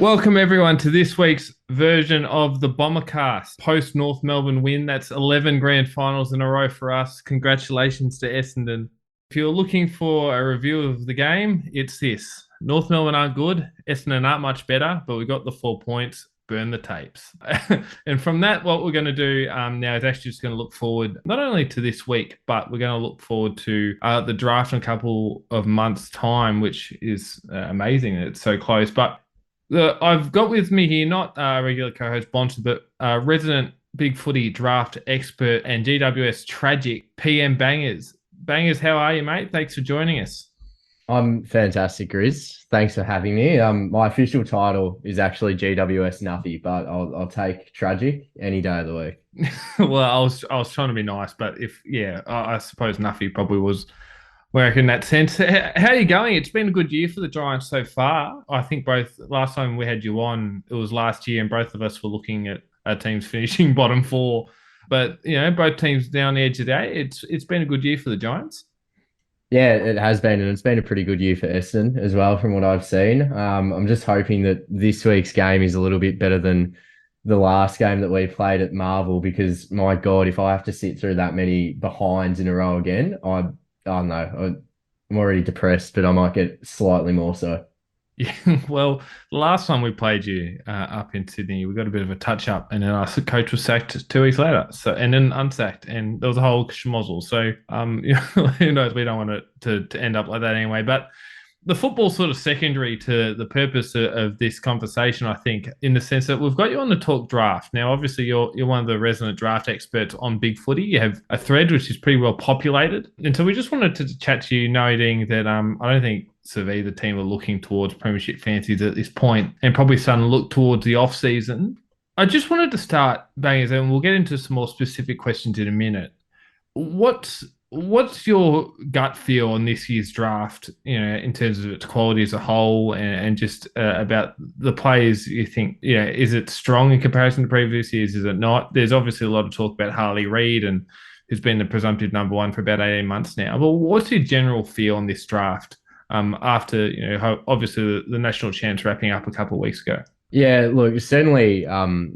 Welcome everyone to this week's version of the Bombercast. Post North Melbourne win, that's 11 grand finals in a row for us. Congratulations to Essendon. If you're looking for a review of the game, it's this. North Melbourne aren't good, Essendon aren't much better, but we got the 4 points. Burn the tapes. And from that, what we're going to do now is actually just going to look forward not only to this week, but we're going to look forward to the draft in a couple of months' time, which is amazing that it's so close. But I've got with me here not regular co-host Bonson, but resident big footy draft expert and GWS tragic PMBangers. Bangers, how are you, mate? Thanks for joining us. I'm fantastic, Grizz. Thanks for having me. My official title is actually GWS Nuffy, but I'll take tragic any day of the week. Well, I was trying to be nice, but I suppose Nuffy probably was work in that sense. How are you going? It's been a good year for the Giants so far. I think both last time we had you on, it was last year, and both of us were looking at our teams finishing bottom four. But both teams down the edge today. It's been a good year for the Giants. Yeah, it has been, and it's been a pretty good year for Essendon as well, from what I've seen. I'm just hoping that this week's game is a little bit better than the last game that we played at Marvel, because my God, if I have to sit through that many behinds in a row again, I don't know. I'm already depressed, but I might get slightly more so. Yeah, well, the last time we played you up in Sydney, we got a bit of a touch up, and then our coach was sacked 2 weeks later. So, and then unsacked, and there was a whole schmozzle. So, who knows? We don't want it to end up like that anyway. But the football's sort of secondary to the purpose of this conversation, I think, in the sense that we've got you on the talk draft. Now, obviously, you're one of the resident draft experts on Big Footy. You have a thread which is pretty well populated. And so we just wanted to chat to you, noting that I don't think sort of either team are looking towards premiership fancies at this point, and probably starting to look towards the off season. I just wanted to start, Bangers, and we'll get into some more specific questions in a minute. What's your gut feel on this year's draft, in terms of its quality as a whole, and just about the players you think, is it strong in comparison to previous years? Is it not? There's obviously a lot of talk about Harley Reid, and who's been the presumptive number one for about 18 months now. But what's your general feel on this draft after, obviously the national champs wrapping up a couple of weeks ago? Yeah, look, certainly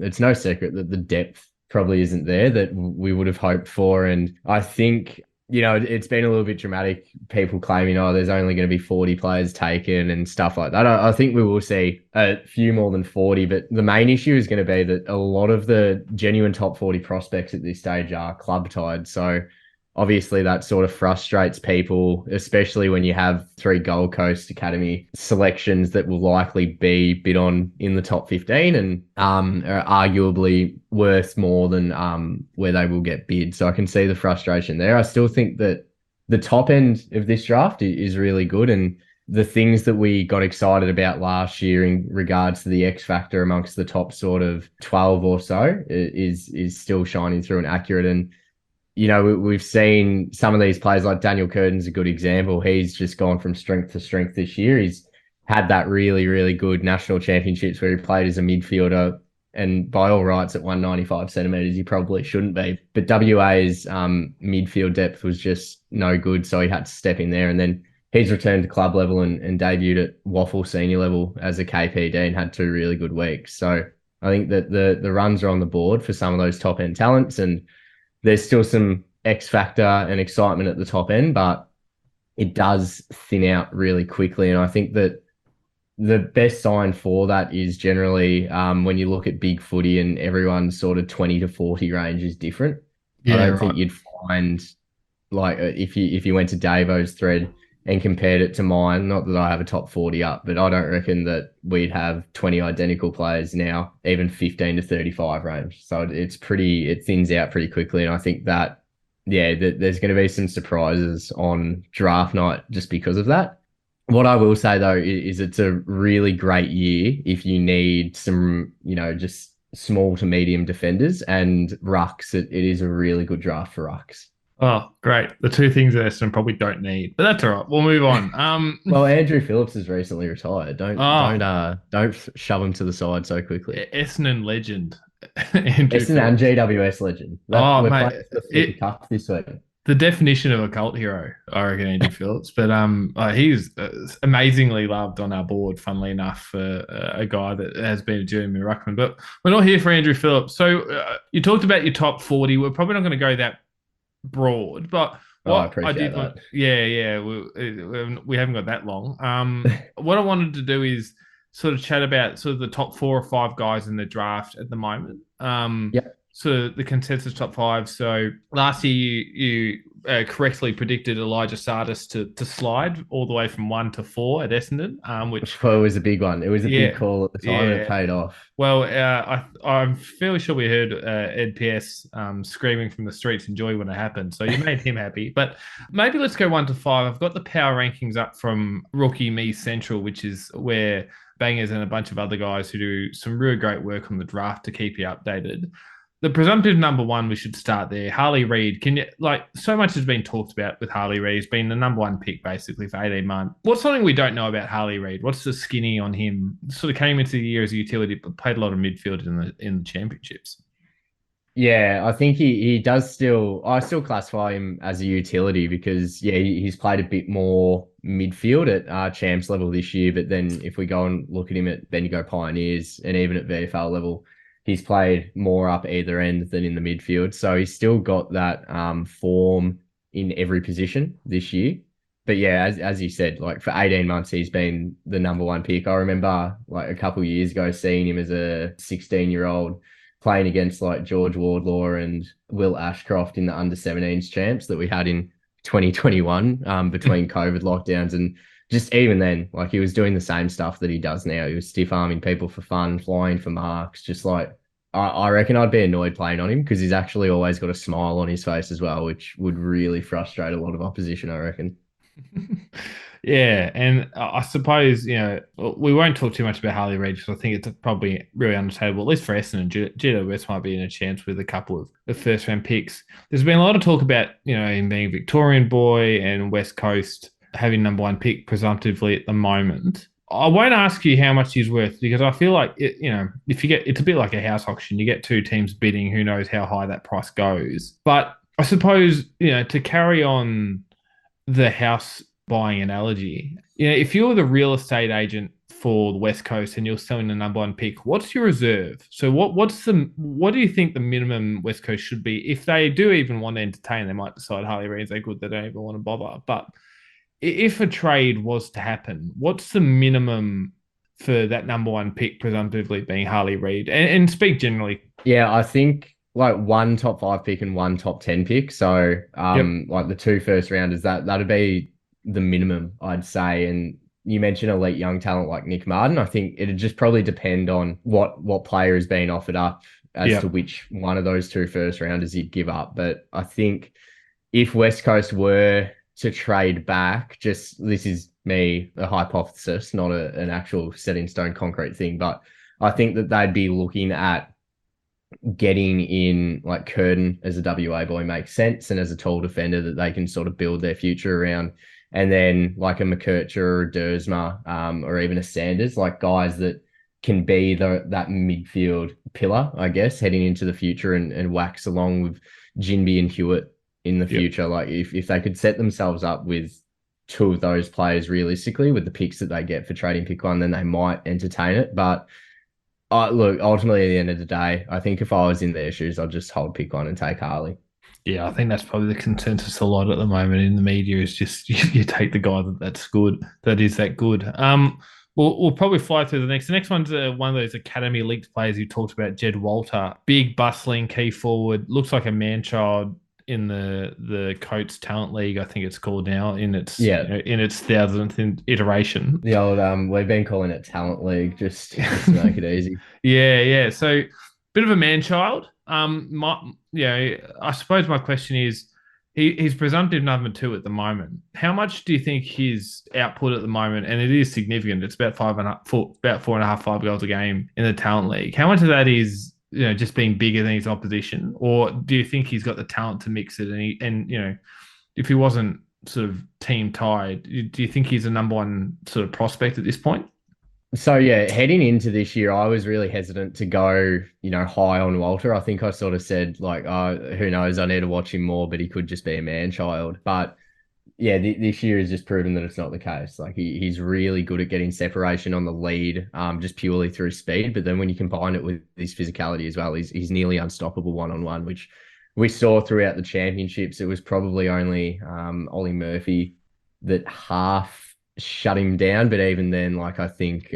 it's no secret that the depth probably isn't there that we would have hoped for. And I think, it's been a little bit dramatic, people claiming, there's only going to be 40 players taken and stuff like that. I think we will see a few more than 40, but the main issue is going to be that a lot of the genuine top 40 prospects at this stage are club tied. So obviously that sort of frustrates people, especially when you have 3 Gold Coast Academy selections that will likely be bid on in the top 15 and are arguably worth more than where they will get bid. So I can see the frustration there. I still think that the top end of this draft is really good, and the things that we got excited about last year in regards to the X factor amongst the top sort of 12 or so is still shining through and accurate. And we've seen some of these players, like Daniel Curtin's a good example. He's just gone from strength to strength this year. He's had that really, really good national championships where he played as a midfielder, and by all rights at 195 centimetres, he probably shouldn't be. But WA's midfield depth was just no good, so he had to step in there. And then he's returned to club level and debuted at Waffle senior level as a KPD and had 2 really good weeks. So I think that the runs are on the board for some of those top-end talents, and there's still some X factor and excitement at the top end, but it does thin out really quickly. And I think that the best sign for that is generally when you look at big footy and everyone's sort of 20 to 40 range is different. Yeah, I don't think you'd find, like, if you went to Davo's thread and compared it to mine, not that I have a top 40 up, but I don't reckon that we'd have 20 identical players now, even 15 to 35 range. So it thins out pretty quickly. And I think that, there's going to be some surprises on draft night just because of that. What I will say though, is it's a really great year if you need some, just small to medium defenders, and rucks. It is a really good draft for rucks. Oh, great. The 2 things that Essendon probably don't need, but that's all right. We'll move on. Well, Andrew Phillips has recently retired. Don't shove him to the side so quickly. Essendon legend. Essendon and GWS legend. Mate, playing the Cup this week. the definition of a cult hero, I reckon, Andrew Phillips. But he's amazingly loved on our board, funnily enough, for a guy that has been a journeyman ruckman. But we're not here for Andrew Phillips. So you talked about your top 40. We're probably not going to go that broad, but Oh, I what I appreciate did that. want, yeah, we haven't got that long. What I wanted to do is sort of chat about sort of the top 4 or 5 guys in the draft at the moment. Yeah. So the consensus top 5. So last year you correctly predicted Elijah Sardis to slide all the way from 1 to 4 at Essendon, which Well, it was a big one. It was a big yeah, call at the time and it yeah. paid off. Well, I'm fairly sure we heard Ed PS screaming from the streets in joy when it happened. So you made him happy. But maybe let's go 1 to 5. I've got the power rankings up from Rookie Me Central, which is where Bangers and a bunch of other guys who do some really great work on the draft to keep you updated. The presumptive number 1, we should start there. Harley Reid. Can you, like, so much has been talked about with Harley Reid. He's been the number 1 pick basically for 18 months. What's something we don't know about Harley Reid? What's the skinny on him? Sort of came into the year as a utility, but played a lot of midfield in the championships. Yeah, I think he does still. I still classify him as a utility because yeah, he's played a bit more midfield at champs level this year. But then if we go and look at him at Bendigo Pioneers and even at VFL level, he's played more up either end than in the midfield. So he's still got that form in every position this year. But yeah, as you said, like for 18 months, he's been the number 1 pick. I remember like a couple of years ago seeing him as a 16-year-old playing against like George Wardlaw and Will Ashcroft in the under 17s champs that we had in 2021 between COVID lockdowns. And just even then, like he was doing the same stuff that he does now. He was stiff arming people for fun, flying for marks, just like I reckon I'd be annoyed playing on him because he's actually always got a smile on his face as well, which would really frustrate a lot of opposition, I reckon. Yeah, and I suppose, we won't talk too much about Harley Reid because I think it's probably really understandable, at least for Essendon. GWS might be in a chance with a couple of first round picks. There's been a lot of talk about, him being a Victorian boy and West Coast having number 1 pick presumptively at the moment. I won't ask you how much he's worth because I feel like if you get, it's a bit like a house auction. You get 2 teams bidding, who knows how high that price goes. But I suppose, to carry on the house buying analogy, if you're the real estate agent for the West Coast and you're selling the number 1 pick, what's your reserve? So what do you think the minimum West Coast should be? If they do even want to entertain, they might decide Harley Reid's they good, they don't even want to bother. But if a trade was to happen, what's the minimum for that number 1 pick presumptively being Harley Reid? And speak generally. Yeah, I think like 1 top 5 pick and 1 top 10 pick. So Yep. like the 2 first rounders, that'd be the minimum, I'd say. And you mentioned elite young talent like Nick Martin. I think it'd just probably depend on what player is being offered up as Yep. to which one of those 2 first rounders you'd give up. But I think if West Coast were to trade back, just this is me, a hypothesis, not an actual set in stone concrete thing, but I think that they'd be looking at getting in like Curtin as a WA boy makes sense and as a tall defender that they can sort of build their future around. And then like a McKercher or a Dersma or even a Sanders, like guys that can be that midfield pillar, I guess, heading into the future and wax along with Jinby and Hewitt in the future. Like if they could set themselves up with 2 of those players realistically with the picks that they get for trading pick 1, then they might entertain it. But look, ultimately, at the end of the day, I think if I was in their shoes, I'd just hold pick 1 and take Harley. Yeah, I think that's probably the consensus a lot at the moment in the media is just you take the guy that's good, that is that good. We'll probably fly through the next. The next one's one of those academy leaked players you talked about, Jed Walter, big bustling key forward, looks like a man child in the Coates Talent League, I think it's called now, in its in its 1000th iteration. The old we've been calling it Talent League just to make it easy. Yeah. So bit of a man child. I suppose my question is, he's presumptive number 2 at the moment. How much do you think his output at the moment, and it is significant, it's about 4.5, 5 goals a game in the Talent League. How much of that is just being bigger than his opposition, or do you think he's got the talent to mix it? And if he wasn't sort of team tied, do you think he's a number 1 sort of prospect at this point? So yeah, heading into this year, I was really hesitant to go, high on Walter. I think I sort of said like, oh, who knows? I need to watch him more, but he could just be a man child. But yeah, this year has just proven that it's not the case. Like he's really good at getting separation on the lead, just purely through speed. But then when you combine it with his physicality as well, he's nearly unstoppable one on one, which we saw throughout the championships. It was probably only Ollie Murphy that half shut him down. But even then, like I think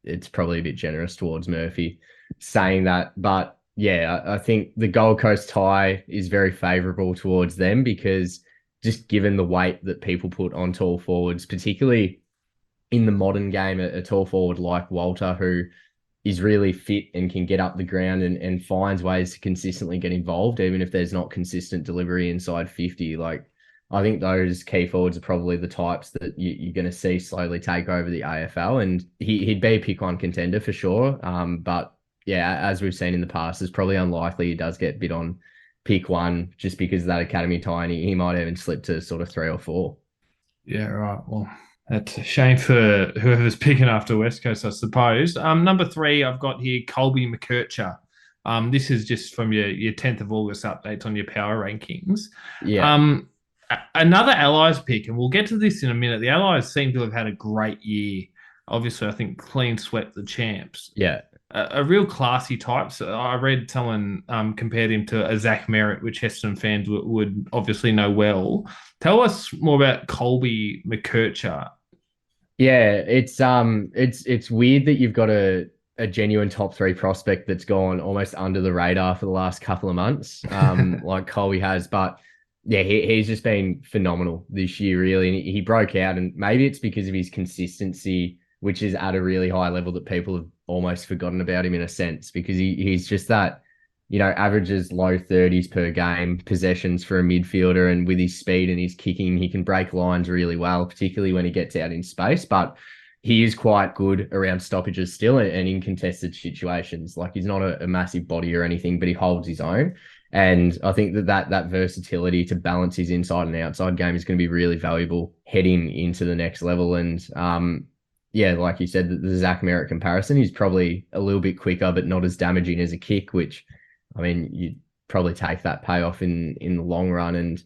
it's probably a bit generous towards Murphy saying that. But yeah, I think the Gold Coast tie is very favourable towards them because just given the weight that people put on tall forwards, particularly in the modern game, a tall forward like Walter, who is really fit and can get up the ground and finds ways to consistently get involved, even if there's not consistent delivery inside 50. Like, I think those key forwards are probably the types that you're going to see slowly take over the AFL. And he'd be a pick one contender for sure. But yeah, as we've seen in the past, it's probably unlikely he does get bid on pick one just because of that academy tie. And he might even slip to sort of 3 or 4. Yeah, right. Well, that's a shame for whoever's picking after West Coast, I suppose. Number 3, I've got here Colby McKercher. This is just from your 10th of August updates on your power rankings. Yeah. Another Allies pick, and we'll get to this in a minute. The Allies seem to have had a great year. Obviously, I think clean swept the champs. Yeah. A real classy type. So I read someone compared him to a Zach Merritt, which Essendon fans would obviously know well. Tell us more about Colby McKercher. Yeah, it's weird that you've got a genuine top 3 prospect that's gone almost under the radar for the last couple of months, like Colby has. But yeah, he's just been phenomenal this year, really. And he broke out, and maybe it's because of his consistency, which is at a really high level that people have almost forgotten about him in a sense, because he's just that, averages low 30s per game possessions for a midfielder. And with his speed and his kicking, he can break lines really well, particularly when he gets out in space. But he is quite good around stoppages still and in contested situations. Like he's not a massive body or anything, but he holds his own. And I think that versatility to balance his inside and outside game is going to be really valuable heading into the next level. And yeah, like you said, the Zach Merritt comparison, he's probably a little bit quicker, but not as damaging as a kick, which, I mean, you'd probably take that payoff in the long run. And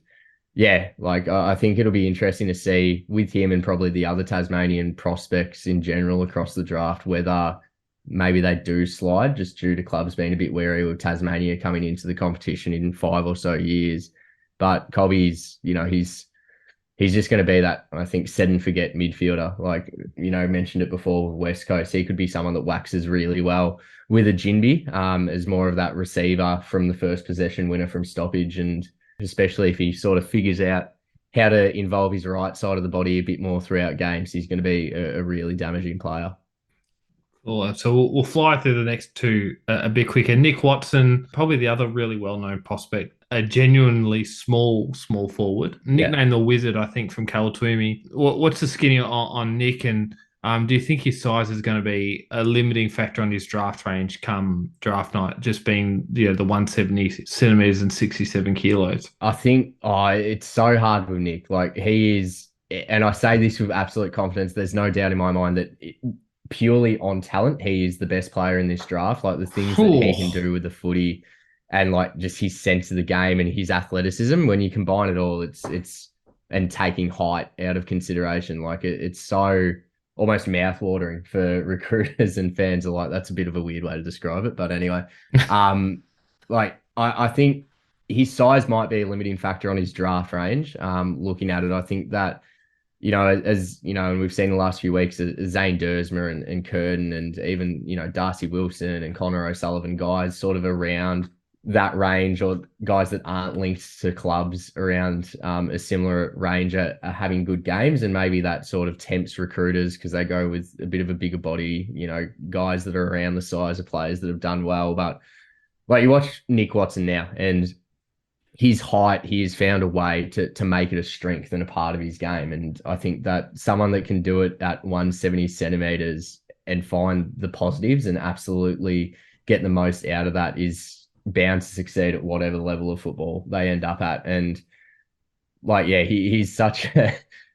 yeah, like I think it'll be interesting to see with him and probably the other Tasmanian prospects in general across the draft, whether maybe they do slide just due to clubs being a bit wary of Tasmania coming into the competition in 5 or so years. But Colby's, he's just going to be that, I think, set and forget midfielder. Like, mentioned it before with West Coast. He could be someone that waxes really well with a Jinby as more of that receiver from the first possession winner from stoppage. And especially if he sort of figures out how to involve his right side of the body a bit more throughout games, he's going to be a really damaging player. Cool. So we'll fly through the next 2 a bit quicker. Nick Watson, probably the other really well-known prospect, a genuinely small forward, nicknamed the Wizard, I think, from Kalatumi. What's the skinny on Nick, and do you think his size is going to be a limiting factor on his draft range come draft night, just being the 170 centimeters and 67 kilos? I think it's so hard with Nick. Like he is, and I say this with absolute confidence, there's no doubt in my mind that purely on talent, he is the best player in this draft. Like the things that he can do with the footy and like just his sense of the game and his athleticism, when you combine it all, it's and taking height out of consideration, like it's so almost mouth-watering for recruiters and fans alike. That's a bit of a weird way to describe it, but anyway, like I think his size might be a limiting factor on his draft range. Looking at it, I think that, as and we've seen the last few weeks, Zane Dersmer and Curtin and even, Darcy Wilson and Connor O'Sullivan, guys sort of around that range, or guys that aren't linked to clubs around a similar range are having good games. And maybe that sort of tempts recruiters because they go with a bit of a bigger body, guys that are around the size of players that have done well. But like you watch Nick Watson now and his height, he has found a way to make it a strength and a part of his game. And I think that someone that can do it at 170 centimeters and find the positives and absolutely get the most out of that is bound to succeed at whatever level of football they end up at. And like, yeah, he's such a,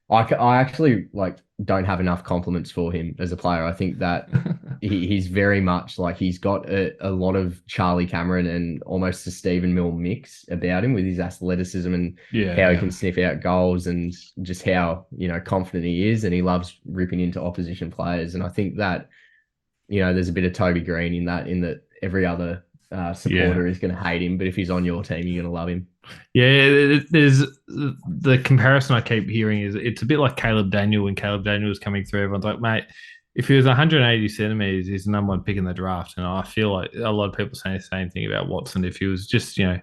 I actually like don't have enough compliments for him as a player. I think that he's very much like he's got a lot of Charlie Cameron and almost a Stephen Mill mix about him with his athleticism and how he can sniff out goals and just how, confident he is. And he loves ripping into opposition players. And I think that, there's a bit of Toby Green in that every other supporter is going to hate him. But if he's on your team, you're going to love him. Yeah, there's the comparison I keep hearing is it's a bit like Caleb Daniel. When Caleb Daniel was coming through, everyone's like, mate, if he was 180 centimeters, he's the number one pick in the draft. And I feel like a lot of people saying the same thing about Watson. If he was just, if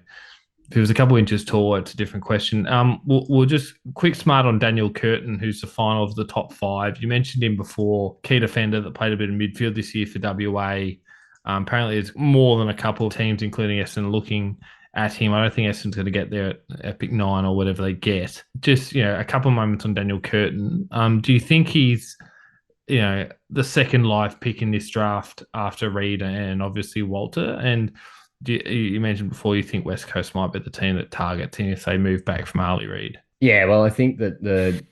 he was a couple inches taller, it's a different question. We'll just quick smart on Daniel Curtin, who's the final of the top 5. You mentioned him before, key defender that played a bit of midfield this year for WA. Apparently, it's more than a couple of teams, including Essendon, looking at him. I don't think Essendon's going to get there at pick 9 or whatever they get. Just, a couple of moments on Daniel Curtin. Do you think he's, the second live pick in this draft after Reid and obviously Walter? And you mentioned before you think West Coast might be the team that targets him if they move back from Ali Reid. Yeah, well, I think that the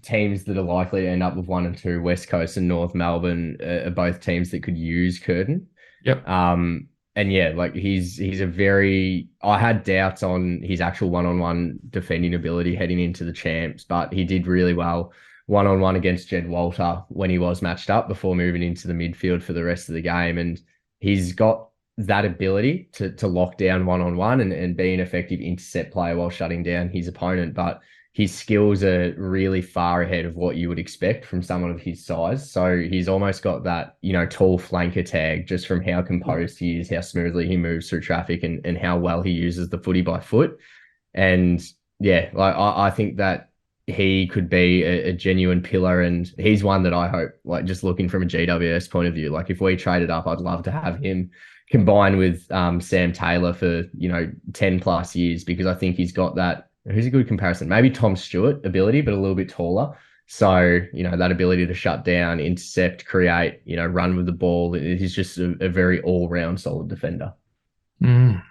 teams that are likely to end up with 1 and 2, West Coast and North Melbourne, are both teams that could use Curtin. Yep. And yeah, like he's a very. I had doubts on his actual one-on-one defending ability heading into the champs, but he did really well one-on-one against Jed Walter when he was matched up before moving into the midfield for the rest of the game. And he's got that ability to lock down one-on-one and be an effective intercept player while shutting down his opponent. But his skills are really far ahead of what you would expect from someone of his size. So he's almost got that, tall flanker tag just from how composed he is, how smoothly he moves through traffic and how well he uses the footy by foot. And yeah, like I think that he could be a genuine pillar, and he's one that I hope, like just looking from a GWS point of view, like if we traded up, I'd love to have him combined with Sam Taylor for, 10 plus years, because I think he's got that. Who's a good comparison? Maybe Tom Stewart ability, but a little bit taller. So, that ability to shut down, intercept, create, run with the ball. He's just a very all-round solid defender.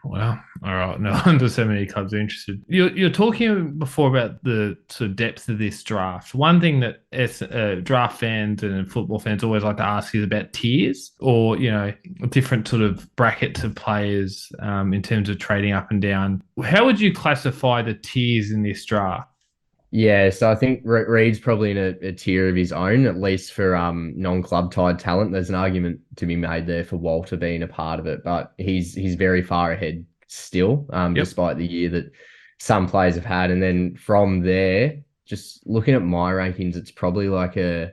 Well, all right. No wonder so many clubs are interested. You're talking before about the sort of depth of this draft. One thing that draft fans and football fans always like to ask is about tiers, or different sort of brackets of players in terms of trading up and down. How would you classify the tiers in this draft? Yeah, so I think Reid's probably in a tier of his own, at least for non-club tied talent. There's an argument to be made there for Walter being a part of it, but he's very far ahead still, despite the year that some players have had. And then from there, just looking at my rankings, it's probably like a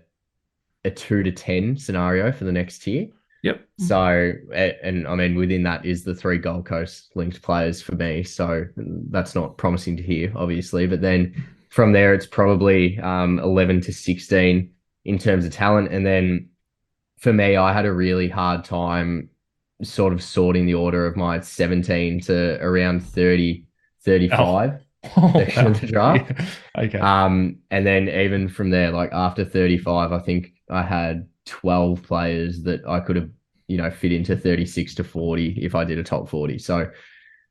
2 to 10 scenario for the next tier. Yep. So, and I mean, within that is the 3 Gold Coast linked players for me. So that's not promising to hear, obviously, but then from there, it's probably 11 to 16 in terms of talent. And then for me, I had a really hard time sort of sorting the order of my 17 to around 30, 35 section of the draft. Yeah. Okay. And then even from there, like after 35, I think I had 12 players that I could have, fit into 36 to 40 if I did a top 40. So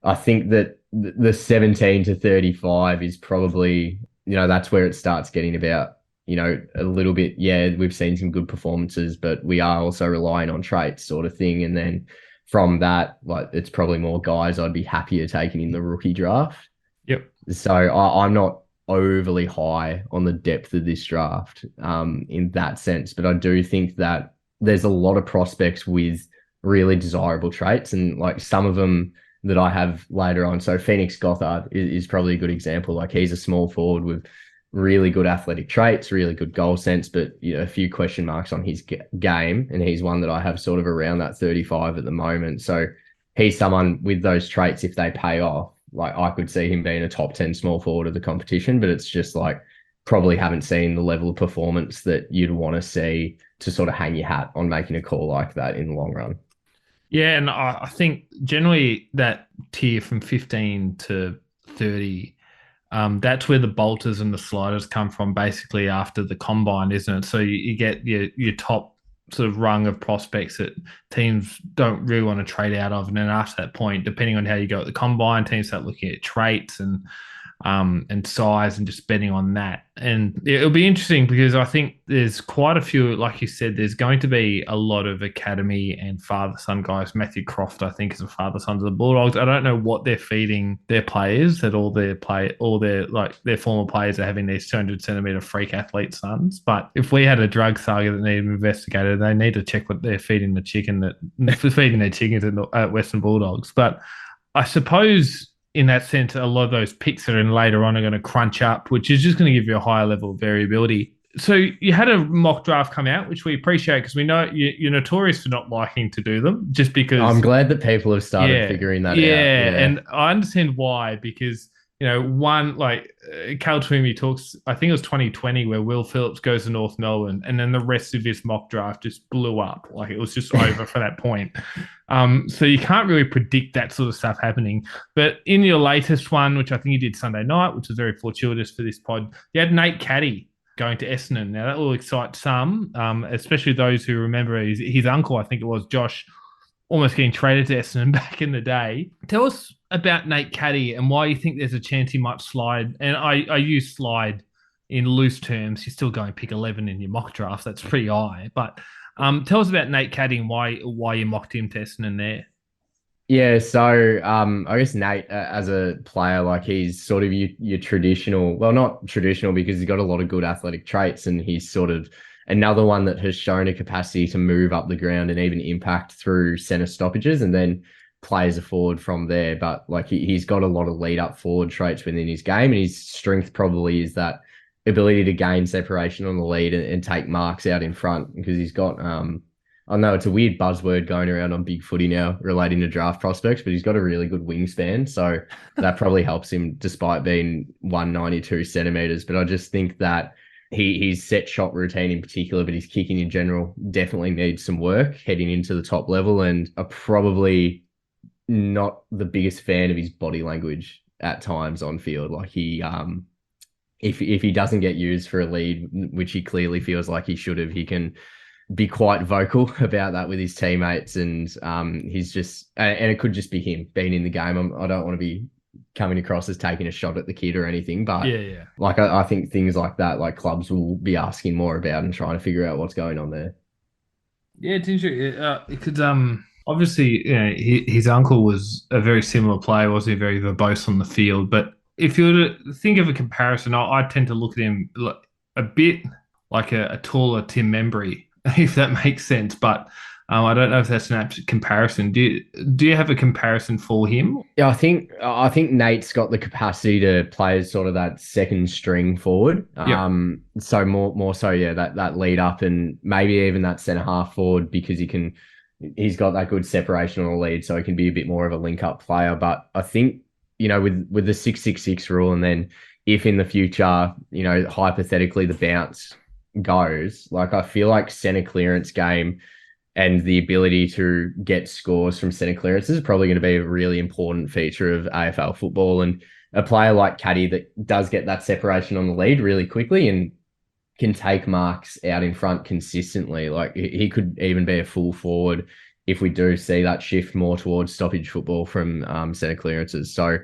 I think that the 17 to 35 is probably, that's where it starts getting about, a little bit. Yeah, we've seen some good performances, but we are also relying on traits sort of thing. And then from that, like it's probably more guys I'd be happier taking in the rookie draft. Yep. So I'm not overly high on the depth of this draft in that sense, but I do think that there's a lot of prospects with really desirable traits, and like some of them that I have later on. So Phoenix Gothard is probably a good example. Like he's a small forward with really good athletic traits, really good goal sense, but a few question marks on his game. And he's one that I have sort of around that 35 at the moment. So he's someone with those traits, if they pay off, like I could see him being a top 10 small forward of the competition, but it's just like probably haven't seen the level of performance that you'd want to see to sort of hang your hat on making a call like that in the long run. Yeah, and I think generally that tier from 15 to 30, that's where the bolters and the sliders come from basically after the combine, isn't it? So you get your top sort of rung of prospects that teams don't really want to trade out of. And then after that point, depending on how you go at the combine, teams start looking at traits and and size and just betting on that. And it'll be interesting because I think there's quite a few, like you said, there's going to be a lot of academy and father-son guys. Matthew Croft, I think, is a father-son of the Bulldogs. I don't know what they're feeding their players, that all their former players are having these 200 centimeter freak athlete sons. But if we had a drug saga that needed investigated, they need to check what they're feeding the chicken feeding their chickens at Western Bulldogs. But I suppose in that sense, a lot of those picks that are in later on are going to crunch up, which is just going to give you a higher level of variability. So you had a mock draft come out, which we appreciate because we know you're notorious for not liking to do them, just because. I'm glad that people have started figuring that out. Yeah, and I understand why, because one like Cal Twomey talks. I think it was 2020 where Will Phillips goes to North Melbourne, and then the rest of his mock draft just blew up. Like it was just over for that point. So you can't really predict that sort of stuff happening. But in your latest one, which I think you did Sunday night, which was very fortuitous for this pod, you had Nate Caddy going to Essendon. Now that will excite some, especially those who remember his uncle, I think it was Josh, almost getting traded to Essendon back in the day. Tell us about Nate Caddy and why you think there's a chance he might slide. And I use slide in loose terms. You're still going pick 11 in your mock draft. That's pretty high. But tell us about Nate Caddy and why you mocked him to Essendon there. Yeah, so I guess Nate, as a player, like he's sort of your traditional, well, not traditional because he's got a lot of good athletic traits, and he's sort of another one that has shown a capacity to move up the ground and even impact through centre stoppages and then play as a forward from there. But like he's got a lot of lead up forward traits within his game, and his strength probably is that ability to gain separation on the lead and take marks out in front, because he's got I know it's a weird buzzword going around on BigFooty now relating to draft prospects, but he's got a really good wingspan. So that probably helps him despite being 192 centimeters. But I just think that his set shot routine in particular, but his kicking in general definitely needs some work heading into the top level. And I'm probably not the biggest fan of his body language at times on field. Like if he doesn't get used for a lead, which he clearly feels like he should have, he can be quite vocal about that with his teammates, and he's just, and it could just be him being in the game. I don't want to be coming across as taking a shot at the kid or anything, but yeah. Like I think things like that, like clubs will be asking more about and trying to figure out what's going on there. Yeah, it's interesting because obviously his uncle was a very similar player, wasn't he? Very verbose on the field, but if you were to think of a comparison, I tend to look at him a bit like a taller Tim Membry, if that makes sense. But I don't know if that's an apt comparison. Do you have a comparison for him? Yeah, I think Nate's got the capacity to play as sort of that second string forward. Yep. So more so, yeah, that lead up and maybe even that centre half forward, because he's got that good separation on the lead, so he can be a bit more of a link up player. But I think, with the 666 rule, and then if in the future, hypothetically the bounce goes, like I feel like centre clearance game and the ability to get scores from centre clearances is probably going to be a really important feature of AFL football. And a player like Caddy that does get that separation on the lead really quickly and can take marks out in front consistently, like he could even be a full forward if we do see that shift more towards stoppage football from centre clearances. So,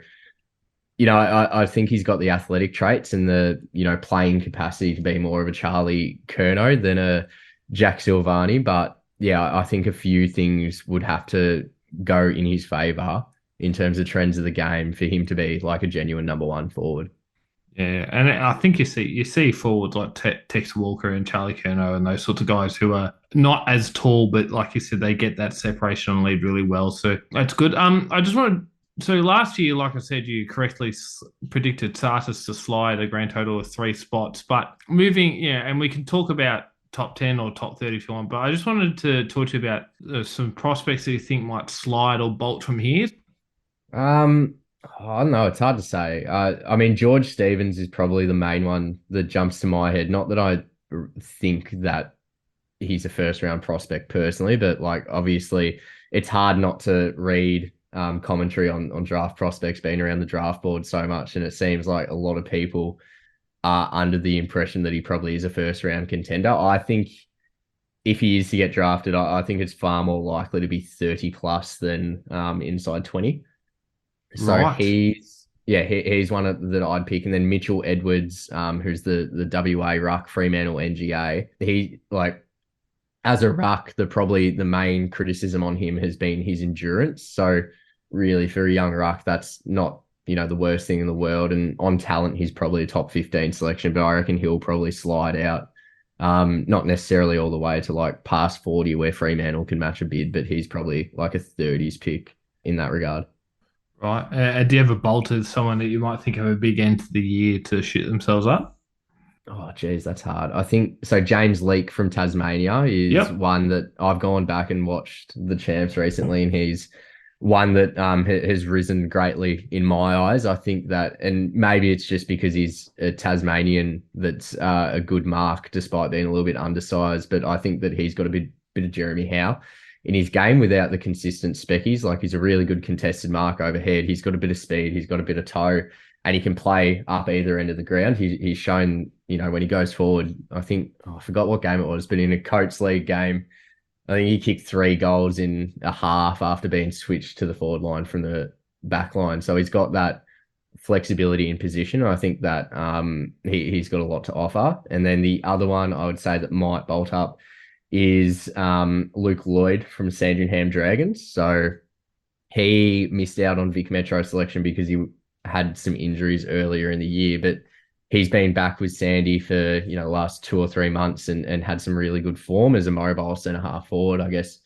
I think he's got the athletic traits and the, playing capacity to be more of a Charlie Curnow than a Jack Silvani. But yeah, I think a few things would have to go in his favour in terms of trends of the game for him to be like a genuine number one forward. Yeah, and I think you see forwards like Tex Walker and Charlie Curnow and those sorts of guys who are not as tall, but like you said, they get that separation on lead really well. So that's good. I just wanted. So last year, like I said, you correctly predicted Sartis to slide a grand total of 3 spots. But moving, and we can talk about top 10 or top 30 if you want. But I just wanted to talk to you about some prospects that you think might slide or bolt from here. I don't know. It's hard to say. I mean, George Stevens is probably the main one that jumps to my head. Not that I think that he's a first round prospect personally, but like obviously it's hard not to read commentary on draft prospects being around the draft board so much. And it seems like a lot of people are under the impression that he probably is a first round contender. I think if he is to get drafted, I think it's far more likely to be 30 plus than inside 20. So Right. Yeah, he's that I'd pick. And then Mitchell Edwards, who's the WA ruck, Fremantle NGA. He like as a ruck, probably the main criticism on him has been his endurance. So really for a young ruck, that's not, the worst thing in the world. And on talent, he's probably a top 15 selection, but I reckon he'll probably slide out. Not necessarily all the way to like past 40 where Fremantle can match a bid, but he's probably like a 30s pick in that regard. Right. Do you have a bolted someone that you might think of a big end to the year to shoot themselves up? Oh, geez, that's hard. I think so. James Leake from Tasmania is Yep. one that I've gone back and watched the champs recently, and he's one that has risen greatly in my eyes. I think that, and maybe it's just because he's a Tasmanian that's a good mark despite being a little bit undersized. But I think that he's got a bit of Jeremy Howe in his game without the consistent speckies. Like he's a really good contested mark overhead. He's got a bit of speed. He's got a bit of toe, and he can play up either end of the ground. He's shown, when he goes forward, I think, I forgot what game it was, but in a Coates League game, I think he kicked 3 goals in a half after being switched to the forward line from the back line. So he's got that flexibility in position. I think that he's got a lot to offer. And then the other one I would say that might bolt up is Luke Lloyd from Sandringham Dragons. So he missed out on Vic Metro selection because he had some injuries earlier in the year, but he's been back with Sandy for, the last 2 or 3 months and had some really good form as a mobile centre half forward. I guess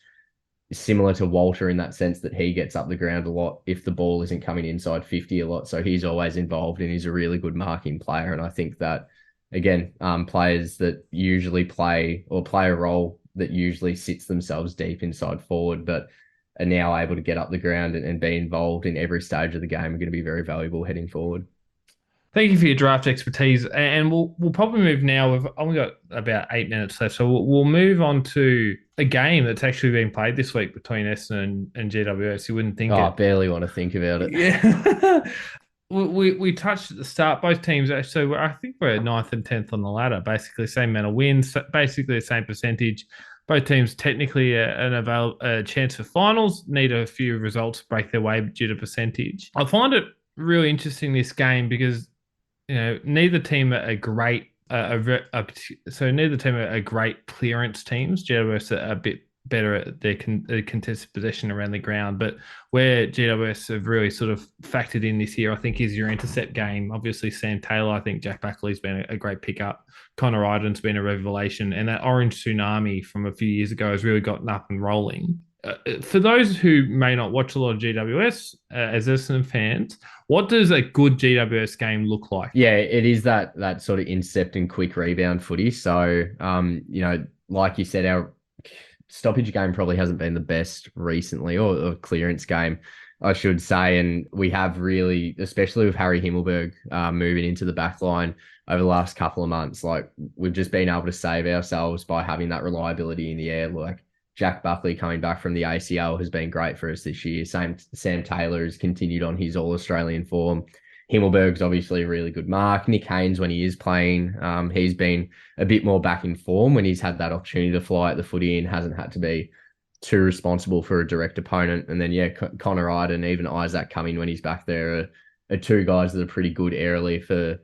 similar to Walter in that sense that he gets up the ground a lot if the ball isn't coming inside 50 a lot. So he's always involved and he's a really good marking player. And I think that, again, players that usually play a role that usually sits themselves deep inside forward, but are now able to get up the ground and be involved in every stage of the game are going to be very valuable heading forward. Thank you for your draft expertise, and we'll probably move now. We've only got about 8 minutes left, so we'll move on to a game that's actually being played this week between Essendon and GWS. You wouldn't think I it. barely want to think about it. Yeah. we touched at the start. Both teams actually, I think we're 9th and 10th on the ladder. Basically, same amount of wins, basically the same percentage. Both teams technically a chance for finals. Need a few results to break their way due to percentage. I find it really interesting this game because neither team are great. So neither team are great clearance teams. GWS are a bit better at their contested possession around the ground, but where GWS have really sort of factored in this year, I think, is your intercept game. Obviously, Sam Taylor. I think Jack Buckley's been a great pickup. Connor Iden's been a revelation, and that orange tsunami from a few years ago has really gotten up and rolling. For those who may not watch a lot of GWS as Essendon fans, what does a good GWS game look like? Yeah, it is that sort of intercept and quick rebound footy. So, like you said, our stoppage game probably hasn't been the best recently, or clearance game, I should say. And we have really, especially with Harry Himmelberg moving into the back line over the last couple of months, like we've just been able to save ourselves by having that reliability in the air. Like Jack Buckley coming back from the ACL has been great for us this year. Sam Taylor has continued on his All-Australian form. Himmelberg's obviously a really good mark. Nick Haynes, when he is playing, he's been a bit more back in form when he's had that opportunity to fly at the footy and hasn't had to be too responsible for a direct opponent. And then, Connor Iden, even Isaac Cumming when he's back there are 2 guys that are pretty good airily for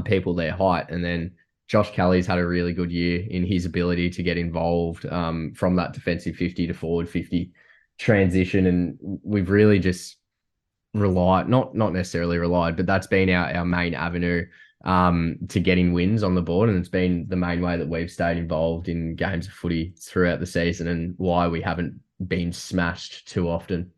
people their height. And then Josh Kelly's had a really good year in his ability to get involved from that defensive 50 to forward 50 transition. And we've really just relied, not necessarily relied, but that's been our main avenue to getting wins on the board. And it's been the main way that we've stayed involved in games of footy throughout the season and why we haven't been smashed too often.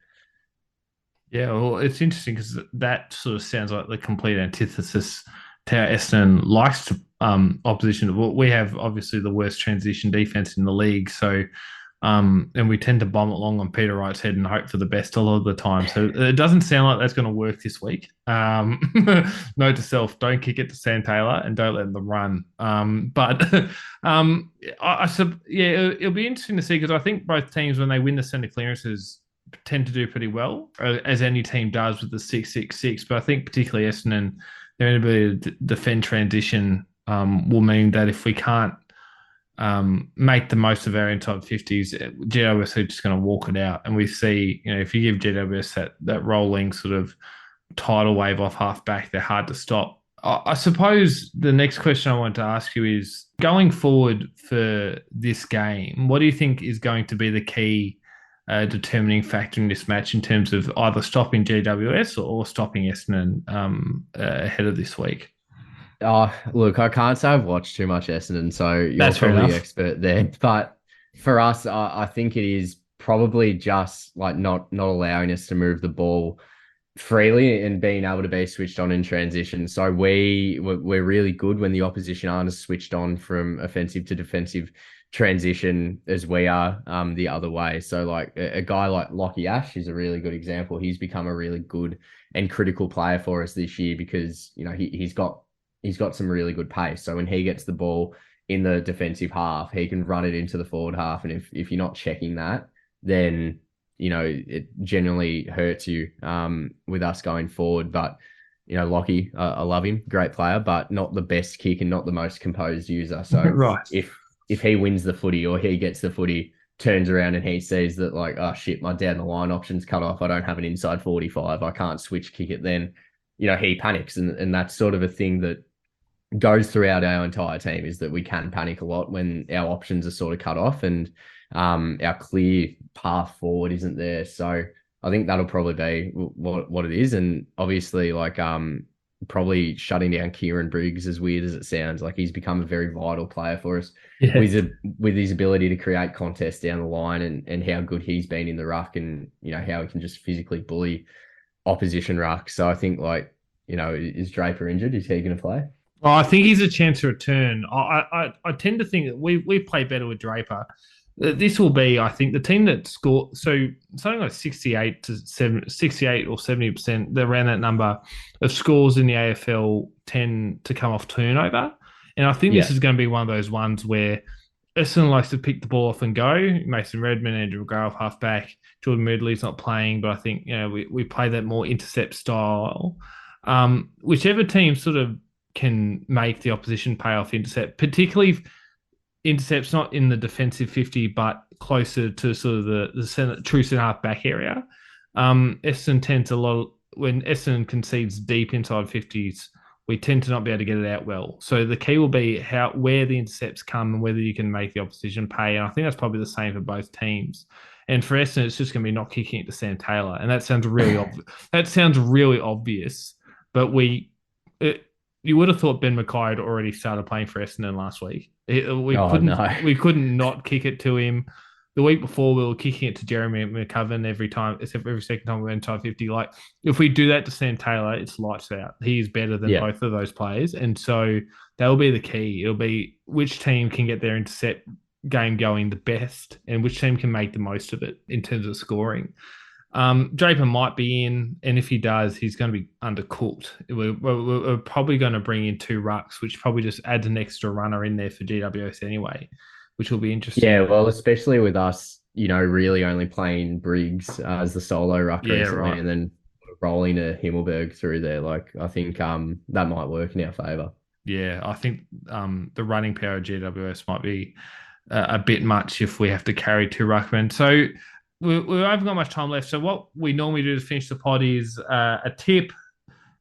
Yeah, well, it's interesting because that sort of sounds like the complete antithesis to how Essendon likes to opposition. We have obviously the worst transition defense in the league, so and we tend to bomb it long on Peter Wright's head and hope for the best a lot of the time. So it doesn't sound like that's going to work this week. Note to self: don't kick it to Sam Taylor and don't let them run. It'll be interesting to see because I think both teams, when they win the centre clearances, tend to do pretty well, as any team does with the 6-6-6. But I think particularly Essendon, their inability to defend transition will mean that if we can't make the most of our inside 50s, GWS are just going to walk it out. And we see, if you give GWS that rolling sort of tidal wave off half-back. They're hard to stop. I suppose the next question I want to ask you is, going forward for this game, what do you think is going to be the key determining factor in this match in terms of either stopping GWS or stopping Essendon ahead of this week? Look, I can't say I've watched too much Essendon, so you're That's probably the expert there. But for us, I think it is probably just like not allowing us to move the ball freely and being able to be switched on in transition. So we're really good when the opposition aren't as switched on from offensive to defensive transition as we are the other way. So like a guy like Lockie Ash is a really good example. He's become a really good and critical player for us this year because, you know, he's got some really good pace. So when he gets the ball in the defensive half, he can run it into the forward half. And if you're not checking that, then, you know, it generally hurts you with us going forward. But, you know, Lockie, I love him, great player, but not the best kick and not the most composed user. So right. If he wins the footy or he gets the footy, turns around and he sees that like, oh shit, my down the line option's cut off. I don't have an inside 45. I can't switch kick it. Then, you know, he panics. And that's sort of a thing that goes throughout our entire team, is that we can panic a lot when our options are sort of cut off and our clear path forward isn't there. So I think that'll probably be what it is. And obviously, like, probably shutting down Kieran Briggs, as weird as it sounds, like he's become a very vital player for us with his ability to create contests down the line and how good he's been in the ruck, and, you know, how he can just physically bully opposition ruck. So I think, like, you know, is Draper injured? Is he going to play? Well, I think he's a chance to return. I tend to think that we play better with Draper. This will be, I think, the team that scored, so something like 68 or 70%, around that number of scores in the AFL tend to come off turnover. And I think this is going to be one of those ones where Essendon likes to pick the ball off and go. Mason Redman, Andrew McGrath, halfback. Jordan Moodley's not playing, but I think, you know, we play that more intercept style. Whichever team sort of can make the opposition pay off intercept, particularly intercepts not in the defensive 50, but closer to sort of the true centre half back area. Essendon tends when Essendon concedes deep inside 50s, we tend to not be able to get it out well. So the key will be where the intercepts come and whether you can make the opposition pay. And I think that's probably the same for both teams. And for Essendon, it's just going to be not kicking it to Sam Taylor. And that sounds really really obvious, but you would have thought Ben Mackay had already started playing for Essendon last week. We couldn't not kick it to him. The week before, we were kicking it to Jeremy McCovern every second time we went inside 50. Like, if we do that to Sam Taylor, it's lights out. He's better than both of those players. And so that will be the key. It'll be which team can get their intercept game going the best and which team can make the most of it in terms of scoring. Draper might be in, and if he does, he's going to be undercooked. We're probably going to bring in 2 rucks, which probably just adds an extra runner in there for GWS anyway, which will be interesting. Yeah, well, especially with us, you know, really only playing Briggs as the solo ruck recently, and then rolling a Himmelberg through there. Like, I think that might work in our favour. Yeah, I think the running power of GWS might be a bit much if we have to carry 2 ruckmen. So we haven't got much time left. So what we normally do to finish the pod is a tip,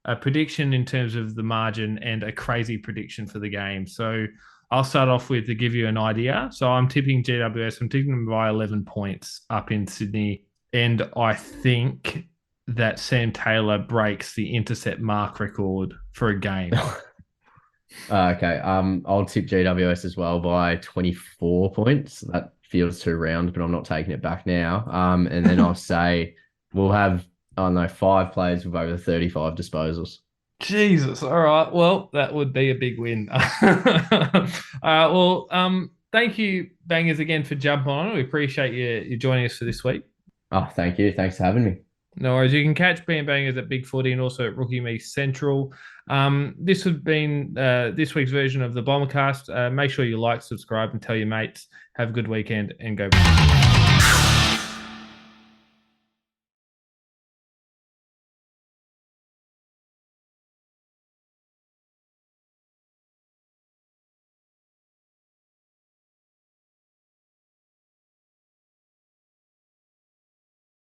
a prediction in terms of the margin, and a crazy prediction for the game. So I'll start off with to give you an idea. So I'm tipping GWS. I'm tipping them by 11 points up in Sydney. And I think that Sam Taylor breaks the intercept mark record for a game. Okay. I'll tip GWS as well by 24 points. That feels too round, but I'm not taking it back now. And then I'll say we'll have, 5 players with over 35 disposals. Jesus. All right. Well, that would be a big win. Thank you, Bangers, again for jumping on. We appreciate you joining us for this week. Oh, thank you. Thanks for having me. No worries. You can catch PMBangers at BigFooty and also at Rookie Me Central. This has been this week's version of the Bombercast. Make sure you like, subscribe, and tell your mates. Have a good weekend and go.